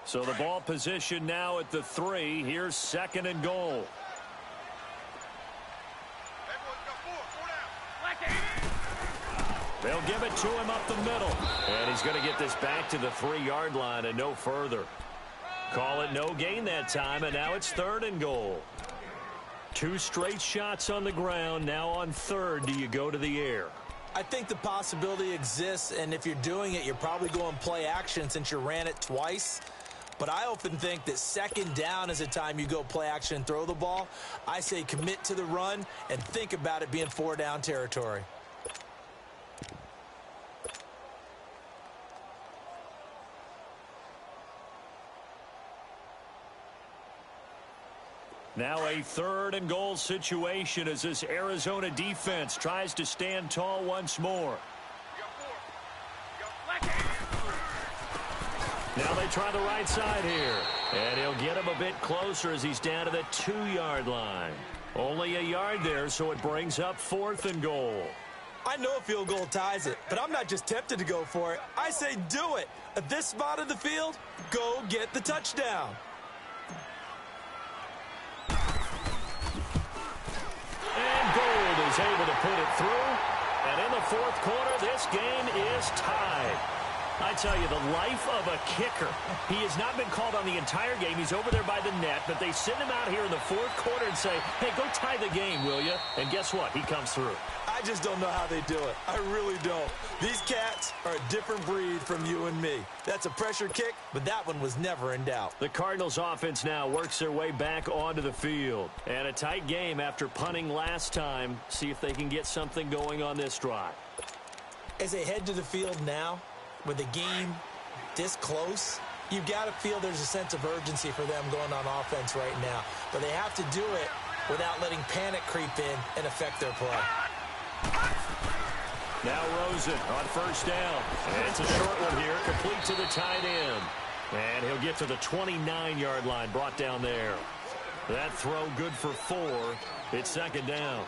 So the ball position now at the 3. Here's 2nd and goal. They'll give it to him up the middle. And he's going to get this back to the 3-yard line and no further. Call it no gain that time, and now it's 3rd and goal. 2 straight shots on the ground. Now on 3rd, do you go to the air? I think the possibility exists, and if you're doing it, you're probably going play action since you ran it twice. But I often think that 2nd down is a time you go play action and throw the ball. I say commit to the run and think about it being 4-down territory. Now a 3rd and goal situation as this Arizona defense tries to stand tall once more. Now they try the right side here. And he'll get him a bit closer as he's down to the 2-yard line. Only a yard there, so it brings up 4th and goal. I know a field goal ties it, but I'm not just tempted to go for it. I say do it. At this spot of the field, go get the touchdown. And Gold is able to put it through. And in the 4th quarter, this game is tied. I tell you, the life of a kicker. He has not been called on the entire game. He's over there by the net, but they send him out here in the 4th quarter and say, hey, go tie the game, will you? And guess what? He comes through. I just don't know how they do it. I really don't. These cats are a different breed from you and me. That's a pressure kick, but that one was never in doubt. The Cardinals offense now works their way back onto the field. And a tight game after punting last time. See if they can get something going on this drive. As they head to the field now, with the game this close, you've got to feel there's a sense of urgency for them going on offense right now. But they have to do it without letting panic creep in and affect their play. Now Rosen on first down. And it's a short one here, complete to the tight end. And he'll get to the 29-yard line, brought down there. That throw good for 4. It's second down.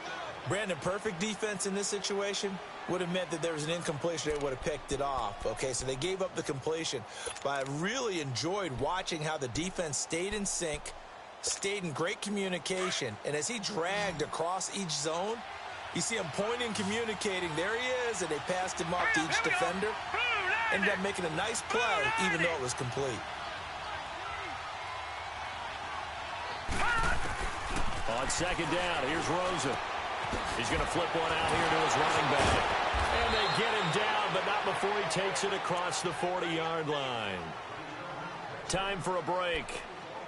Brandon, perfect defense in this situation would have meant that there was an incompletion. They would have picked it off. Okay, so they gave up the completion. But I really enjoyed watching how the defense stayed in sync, stayed in great communication. And as he dragged across each zone, you see him pointing, communicating. There he is, and they passed him off to each defender. Ended up making a nice play, even though it was complete. On second down, here's Rosen. He's going to flip one out here to his running back. And they get him down, but not before he takes it across the 40-yard line. Time for a break.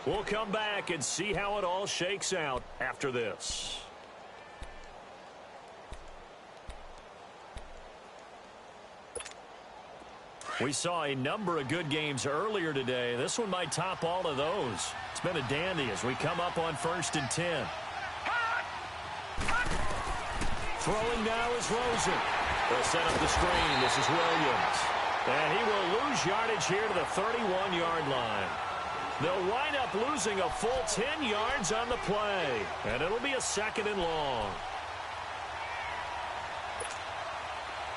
We'll come back and see how it all shakes out after this. We saw a number of good games earlier today. This one might top all of those. It's been a dandy as we come up on 1st and 10. Throwing now is Rosen. They'll set up the screen. This is Williams. And he will lose yardage here to the 31-yard line. They'll wind up losing a full 10 yards on the play. And it'll be a 2nd and long.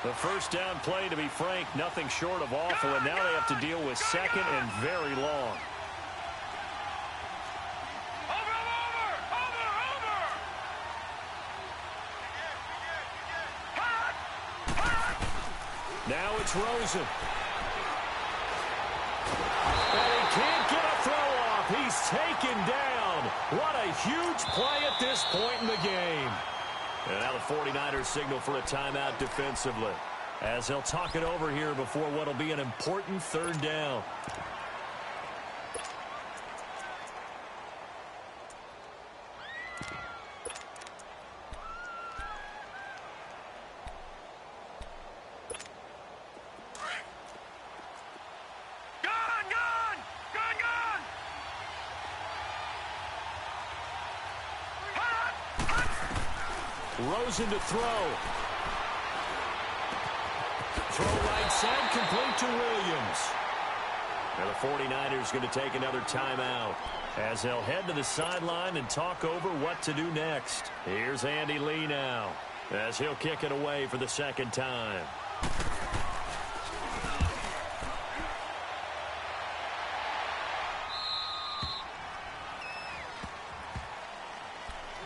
The first down play, to be frank, nothing short of awful. And now they have to deal with 2nd and very long. Now it's Rosen. And he can't get a throw off. He's taken down. What a huge play at this point in the game. And now the 49ers signal for a timeout defensively, as they'll talk it over here before what will be an important 3rd down. Rosen to throw. Throw right side, complete to Williams. And the 49ers going to take another timeout as they'll head to the sideline and talk over what to do next. Here's Andy Lee now as he'll kick it away for the 2nd time.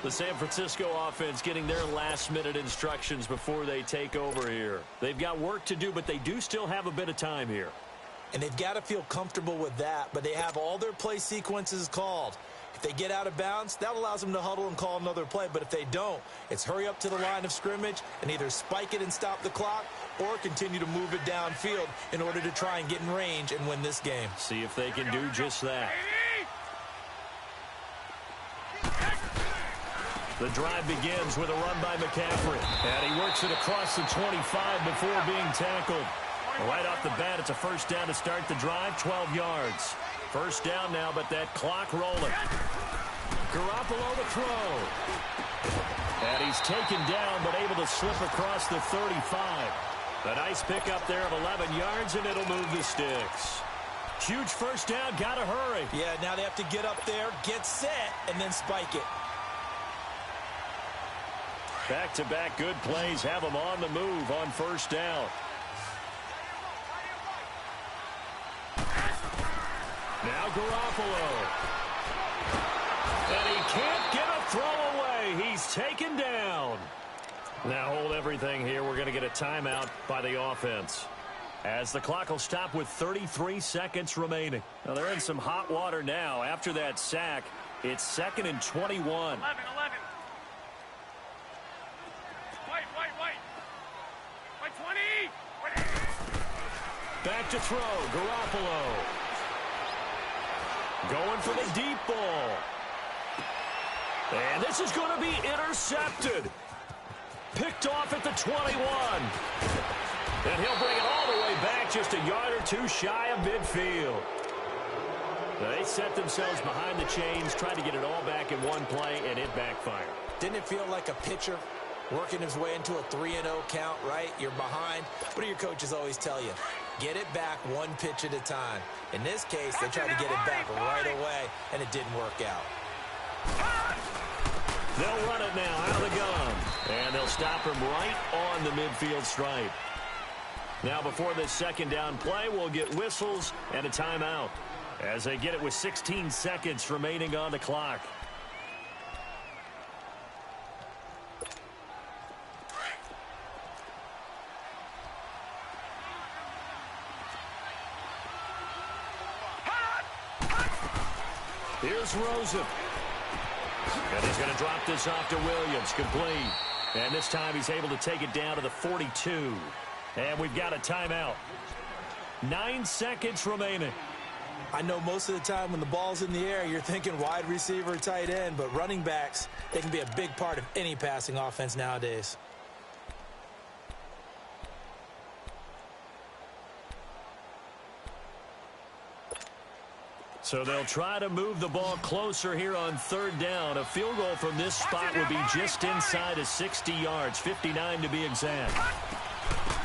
The San Francisco offense getting their last-minute instructions before they take over here. They've got work to do, but they do still have a bit of time here. And they've got to feel comfortable with that, but they have all their play sequences called. If they get out of bounds, that allows them to huddle and call another play. But if they don't, it's hurry up to the line of scrimmage and either spike it and stop the clock or continue to move it downfield in order to try and get in range and win this game. See if they can do just that. The drive begins with a run by McCaffrey. And he works it across the 25 before being tackled. Right off the bat, it's a first down to start the drive, 12 yards. First down now, but that clock rolling. Garoppolo to throw. And he's taken down, but able to slip across the 35. A nice pickup there of 11 yards, and it'll move the sticks. Huge first down, gotta hurry. Yeah, now they have to get up there, get set, and then spike it. Back-to-back good plays have them on the move on first down. Now Garoppolo. And he can't get a throw away. He's taken down. Now hold everything here. We're going to get a timeout by the offense, as the clock will stop with 33 seconds remaining. Now they're in some hot water now. After that sack, it's 2nd and 21. 11. Wait, 20. Back to throw, Garoppolo. Going for the deep ball. And this is going to be intercepted. Picked off at the 21. And he'll bring it all the way back, just a yard or two shy of midfield. They set themselves behind the chains, tried to get it all back in one play, and it backfired. Didn't it feel like a pitcher working his way into a 3-0 count, right? You're behind. What do your coaches always tell you? Get it back one pitch at a time. In this case, they tried to get it back right away, and it didn't work out. They'll run it now out of the gun. And they'll stop him right on the midfield stripe. Now before this second down play, we'll get whistles and a timeout as they get it with 16 seconds remaining on the clock. Here's Rosen. And he's going to drop this off to Williams. Complete. And this time he's able to take it down to the 42. And we've got a timeout. 9 seconds remaining. I know most of the time when the ball's in the air, you're thinking wide receiver, tight end, but running backs, they can be a big part of any passing offense nowadays. So they'll try to move the ball closer here on third down. A field goal from this spot would be just inside of 60 yards, 59 to be exact.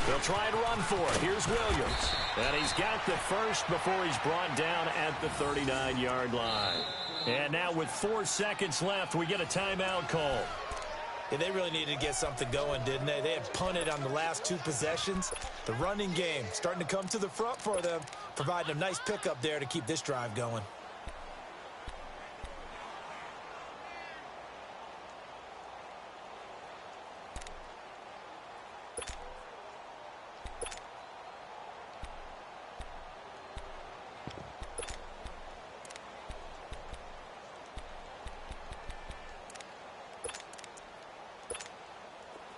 They'll try to run for it. Here's Williams. And he's got the first before he's brought down at the 39-yard line. And now with 4 seconds left, we get a timeout call. Yeah, they really needed to get something going, didn't they? They had punted on the last 2 possessions. The running game starting to come to the front for them, providing a nice pickup there to keep this drive going.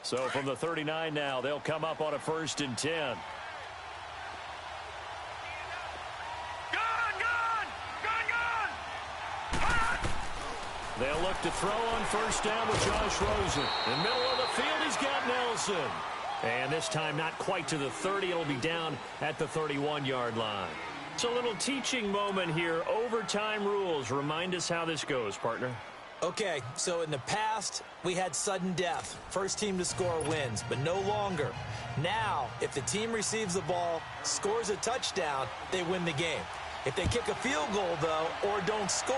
So from the 39 now, they'll come up on a 1st and 10. They'll look to throw on 1st down with Josh Rosen. In the middle of the field, he's got Nelson. And this time not quite to the 30. It'll be down at the 31-yard line. It's a little teaching moment here. Overtime rules. Remind us how this goes, partner. Okay, so in the past, we had sudden death. First team to score wins, but no longer. Now, if the team receives the ball, scores a touchdown, they win the game. If they kick a field goal, though, or don't score,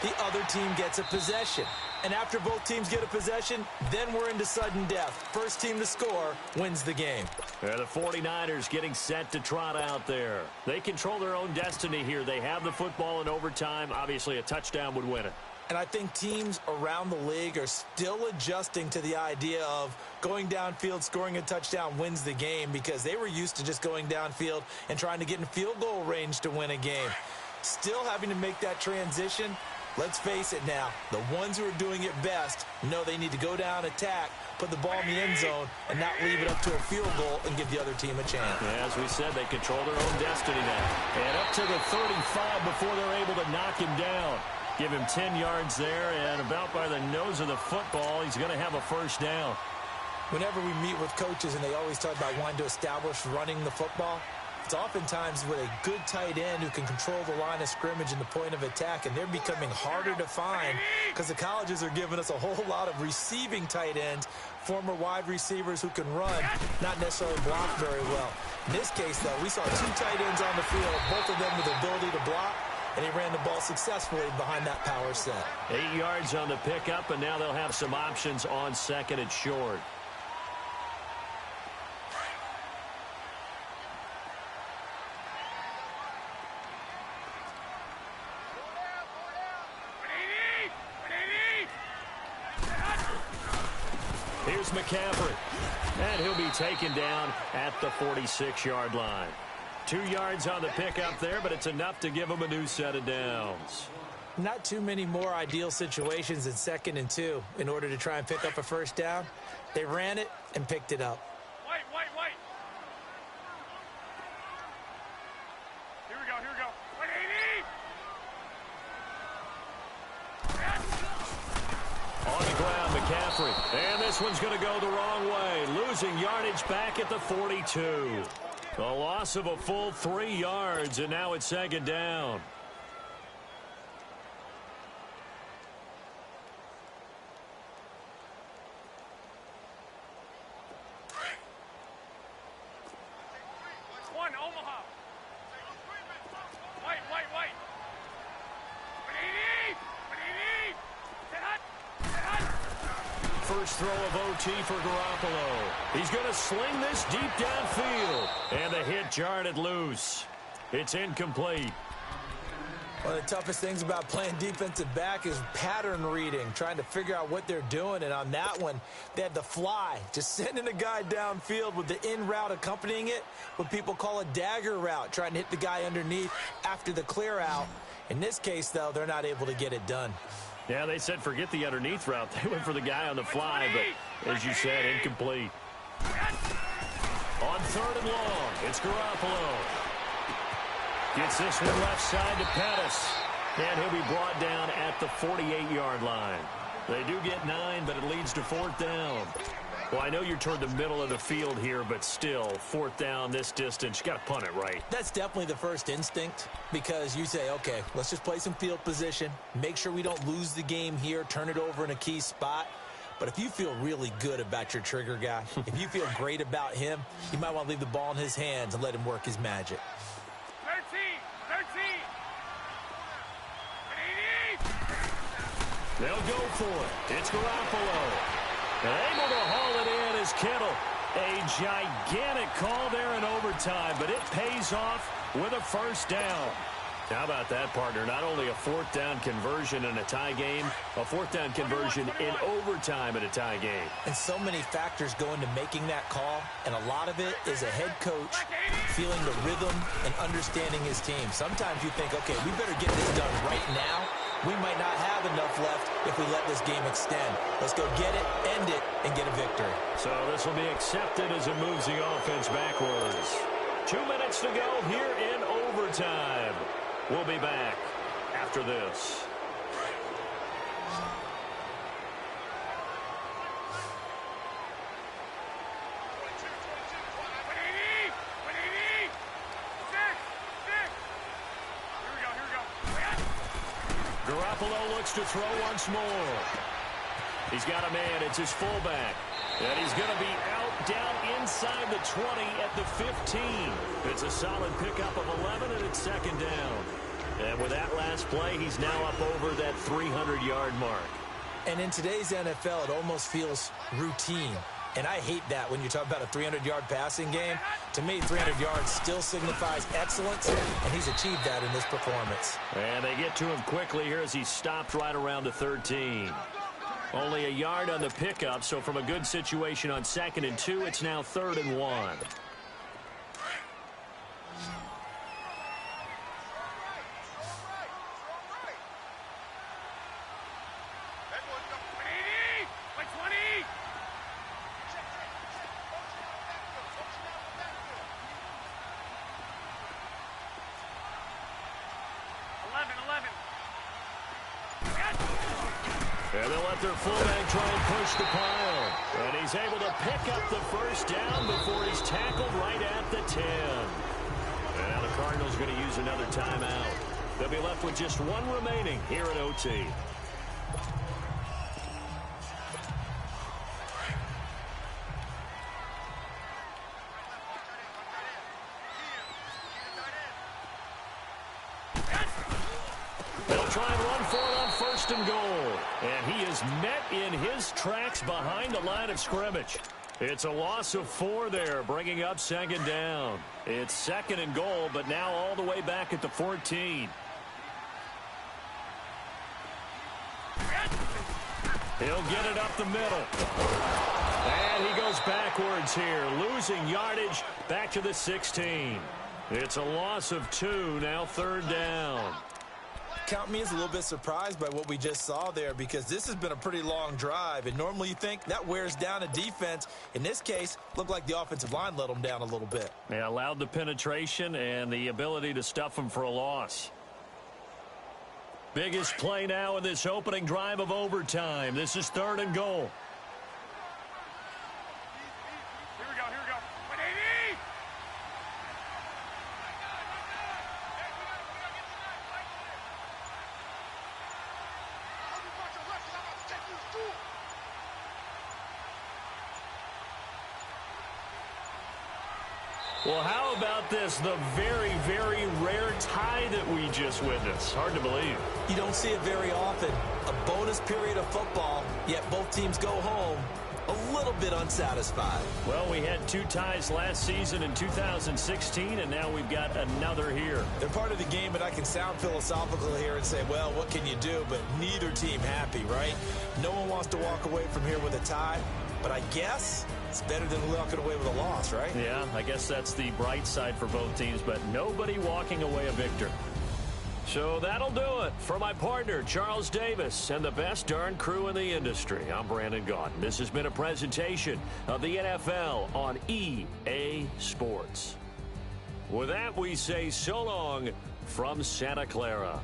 the other team gets a possession. And after both teams get a possession, then we're into sudden death. First team to score wins the game. The 49ers getting set to trot out there. They control their own destiny here. They have the football in overtime. Obviously, a touchdown would win it. And I think teams around the league are still adjusting to the idea of going downfield, scoring a touchdown wins the game, because they were used to just going downfield and trying to get in field goal range to win a game. Still having to make that transition. Let's face it now, the ones who are doing it best know they need to go down, attack, put the ball in the end zone, and not leave it up to a field goal and give the other team a chance. Yeah, as we said, they control their own destiny now. And up to the 35 before they're able to knock him down. Give him 10 yards there, and about by the nose of the football, he's going to have a 1st down. Whenever we meet with coaches and they always talk about wanting to establish running the football, it's oftentimes with a good tight end who can control the line of scrimmage and the point of attack, and they're becoming harder to find because the colleges are giving us a whole lot of receiving tight ends, former wide receivers who can run, not necessarily block very well. In this case, though, we saw 2 tight ends on the field, both of them with the ability to block, and he ran the ball successfully behind that power set. 8 yards on the pickup, and now they'll have some options on 2nd and short. Here's McCaffrey, and he'll be taken down at the 46-yard line. 2 yards on the pickup there, but it's enough to give him a new set of downs. Not too many more ideal situations in 2nd and 2 in order to try and pick up a 1st down. They ran it and picked it up. Wait. Here we go. On the ground, McCaffrey. And this one's going to go the wrong way. Losing yardage back at the 42. A loss of a full 3 yards, and now it's second down. One, Omaha. Wait. First throw of OT for Garoppolo. He's going to sling this deep downfield. And the hit jarred it loose. It's incomplete. One of the toughest things about playing defensive back is pattern reading, trying to figure out what they're doing. And on that one, they had the fly, just sending a guy downfield with the in route accompanying it, what people call a dagger route, trying to hit the guy underneath after the clear out. In this case, though, they're not able to get it done. Yeah, they said forget the underneath route. They went for the guy on the fly, but as you said, incomplete. On 3rd and long, it's Garoppolo. Gets this one left side to Pettis. And he'll be brought down at the 48-yard line. They do get 9, but it leads to 4th down. Well, I know you're toward the middle of the field here, but still, 4th down this distance, you got to punt it right. That's definitely the first instinct, because you say, okay, let's just play some field position, make sure we don't lose the game here, turn it over in a key spot. But if you feel really good about your trigger guy, if you feel great about him, you might want to leave the ball in his hands and let him work his magic. 13. They'll go for it. It's Garoppolo. And able to haul it in is Kittle. A gigantic call there in overtime, but it pays off with a first down. How about that, partner? Not only a 4th down conversion in a tie game, a 4th down conversion in overtime in a tie game. And so many factors go into making that call, and a lot of it is a head coach feeling the rhythm and understanding his team. Sometimes you think, okay, we better get this done right now. We might not have enough left if we let this game extend. Let's go get it, end it, and get a victory. So this will be accepted as it moves the offense backwards. 2 minutes to go here in overtime. We'll be back after this. Garoppolo looks to throw once more. He's got a man. It's his fullback. And he's going to be out down inside the 20 at the 15. It's a solid pickup of 11, and it's second down. And with that last play, he's now up over that 300-yard mark. And in today's NFL, it almost feels routine. And I hate that when you talk about a 300-yard passing game. To me, 300 yards still signifies excellence, and he's achieved that in this performance. And they get to him quickly here as he stopped right around the 13. Only a yard on the pickup, so from a good situation on 2nd and 2, it's now 3rd and 1. And they'll let their fullback try and push the pile. And he's able to pick up the first down before he's tackled right at the 10. And now the Cardinals are going to use another timeout. They'll be left with just one remaining here at OT. They'll try and run for it on 1st and goal. And he is met in his tracks behind the line of scrimmage. It's a loss of 4 there, bringing up 2nd down. It's 2nd and goal, but now all the way back at the 14. He'll get it up the middle. And he goes backwards here, losing yardage back to the 16. It's a loss of 2, now 3rd down. Count me as a little bit surprised by what we just saw there, because this has been a pretty long drive, and normally you think that wears down a defense. In this case, looked like the offensive line let them down a little bit. They allowed the penetration and the ability to stuff them for a loss. Biggest play now in this opening drive of overtime. This is 3rd and goal. Here we go. 180! Well, how about this? The very, very rare tie that we just witnessed. Hard to believe. You don't see it very often. A bonus period of football, yet both teams go home a little bit unsatisfied. Well, we had 2 ties last season in 2016, and now we've got another here. They're part of the game, but I can sound philosophical here and say, well, what can you do? But neither team happy, right? No one wants to walk away from here with a tie, but I guess it's better than walking away with a loss, right? Yeah, I guess that's the bright side for both teams, but nobody walking away a victor. So that'll do it. For my partner, Charles Davis, and the best darn crew in the industry, I'm Brandon Gaudin. This has been a presentation of the NFL on EA Sports. With that, we say so long from Santa Clara.